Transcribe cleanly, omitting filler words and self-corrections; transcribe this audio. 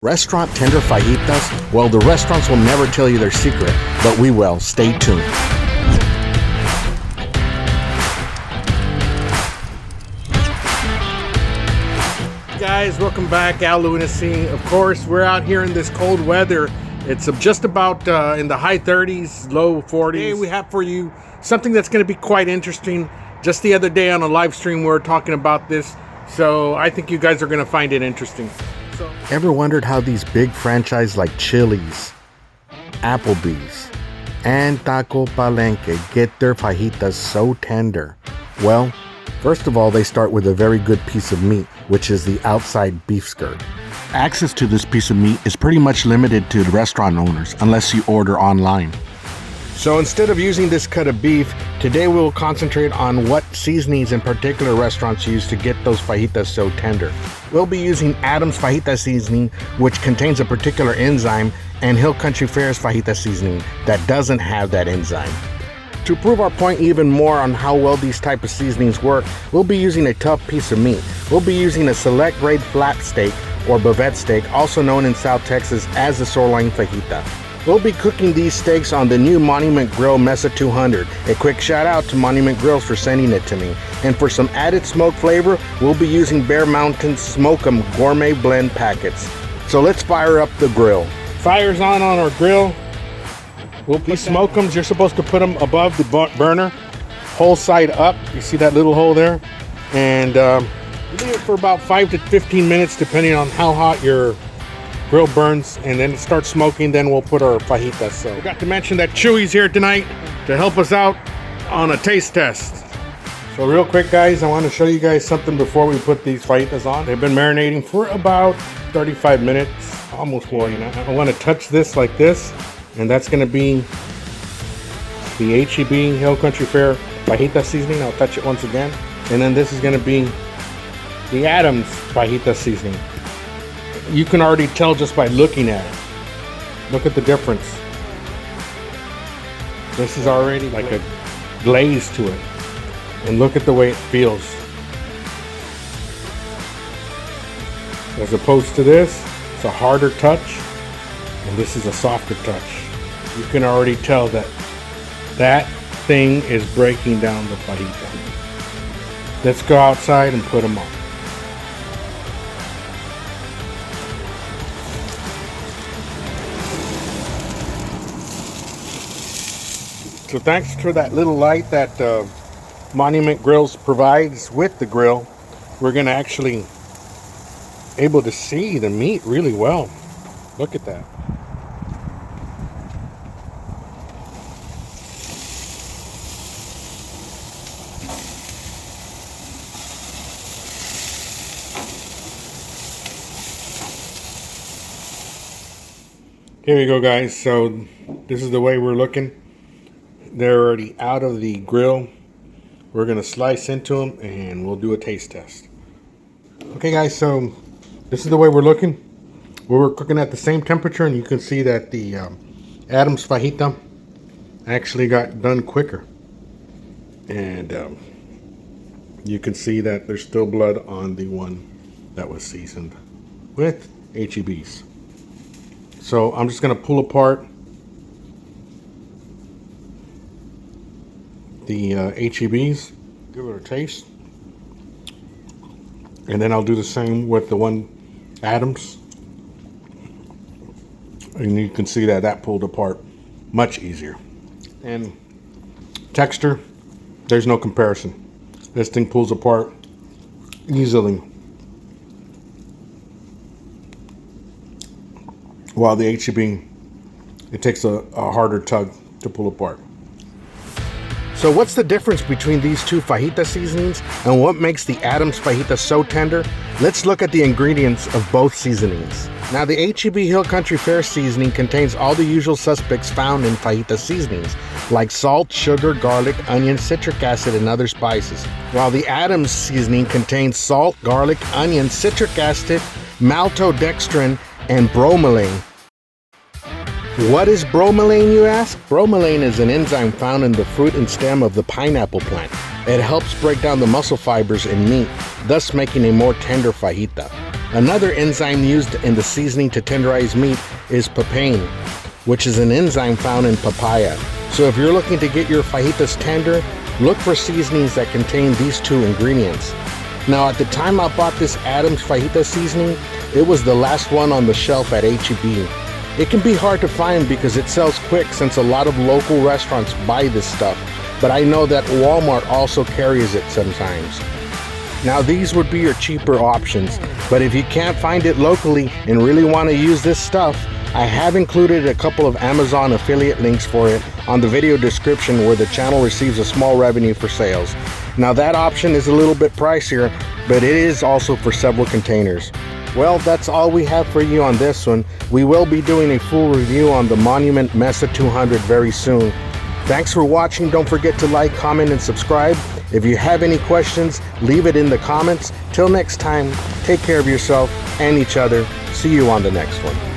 Restaurant tender fajitas? Well, the restaurants will never tell you their secret, but we will. Stay tuned. Guys, welcome back. Al Lunacy. Of course, we're out here in this cold weather. It's just about in the high 30s, low 40s. Today we have for you something that's going to be quite interesting. Just the other day on a live stream, we were talking about this, so I think you guys are going to find it interesting. Ever wondered how these big franchises like Chili's, Applebee's, and Taco Palenque get their fajitas so tender? Well, first of all, they start with a very good piece of meat, which is the outside beef skirt. Access to this piece of meat is pretty much limited to the restaurant owners, unless you order online. So instead of using this cut of beef, today we will concentrate on what seasonings in particular restaurants use to get those fajitas so tender. We'll be using Adam's Fajita seasoning, which contains a particular enzyme, and Hill Country Fare's Fajita seasoning that doesn't have that enzyme. To prove our point even more on how well these type of seasonings work, we'll be using a tough piece of meat. We'll be using a select grade flat steak or bavette steak, also known in South Texas as the sirloin fajita. We'll be cooking these steaks on the new Monument Grill Mesa 200. A quick shout out to Monument Grills for sending it to me. And for some added smoke flavor, we'll be using Bear Mountain Smoke 'em Gourmet Blend packets. So let's fire up the grill. Fire's on our grill. We'll put smoke 'ems. You're supposed to put them above the burner, whole side up. You see that little hole there? And leave it for about 5 to 15 minutes, depending on how hot your grill burns, and then it starts smoking. Then we'll put our fajitas. So I forgot to mention that Chewy's here tonight to help us out on a taste test. So real quick, guys, I want to show you guys something before we put these fajitas on. They've been marinating for about 35 minutes, almost 40 now. I want to touch this like this, and that's going to be the H-E-B Hill Country Fare fajita seasoning. I'll touch it once again, and then this is going to be the Adam's fajita seasoning. You can already tell just by looking at it. Look at the difference. This is already like a glaze to it. And look at the way it feels. As opposed to this, it's a harder touch, and this is a softer touch. You can already tell that that thing is breaking down the fajita. Let's go outside and put them on. So thanks for that little light that Monument Grills provides with the grill. We're going to actually able to see the meat really well. Look at that. Here we go, guys. So this is the way we're looking. They're already out of the grill. We're gonna slice into them and we'll do a taste test. Okay, guys, so this is the way we're looking. We're cooking at the same temperature, and you can see that the Adam's fajita actually got done quicker. And you can see that there's still blood on the one that was seasoned with H-E-B's. So I'm just gonna pull apart the H-E-B's, give it a taste, and then I'll do the same with the one Adams, and you can see that that pulled apart much easier. And texture, there's no comparison. This thing pulls apart easily, while the H-E-B, it takes a harder tug to pull apart. So what's the difference between these two fajita seasonings, and what makes the Adam's fajita so tender? Let's look at the ingredients of both seasonings. Now, the H-E-B Hill Country Fare seasoning contains all the usual suspects found in fajita seasonings, like salt, sugar, garlic, onion, citric acid, and other spices. While the Adam's seasoning contains salt, garlic, onion, citric acid, maltodextrin, and bromelain. What is bromelain, you ask? Bromelain is an enzyme found in the fruit and stem of the pineapple plant. It helps break down the muscle fibers in meat, thus making a more tender fajita. Another enzyme used in the seasoning to tenderize meat is propane, which is an enzyme found in papaya. So if you're looking to get your fajitas tender, look for seasonings that contain these two ingredients. Now, at the time I bought this Adam's fajita seasoning, it was the last one on the shelf at H-E-B. It can be hard to find because it sells quick since a lot of local restaurants buy this stuff, but I know that Walmart also carries it sometimes. Now, these would be your cheaper options, but if you can't find it locally and really want to use this stuff, I have included a couple of Amazon affiliate links for it on the video description where the channel receives a small revenue for sales. Now, that option is a little bit pricier, but it is also for several containers. Well, that's all we have for you on this one. We will be doing a full review on the Monument Mesa 200 very soon. Thanks for watching. Don't forget to like, comment, and subscribe. If you have any questions, leave it in the comments. Till next time, take care of yourself and each other. See you on the next one.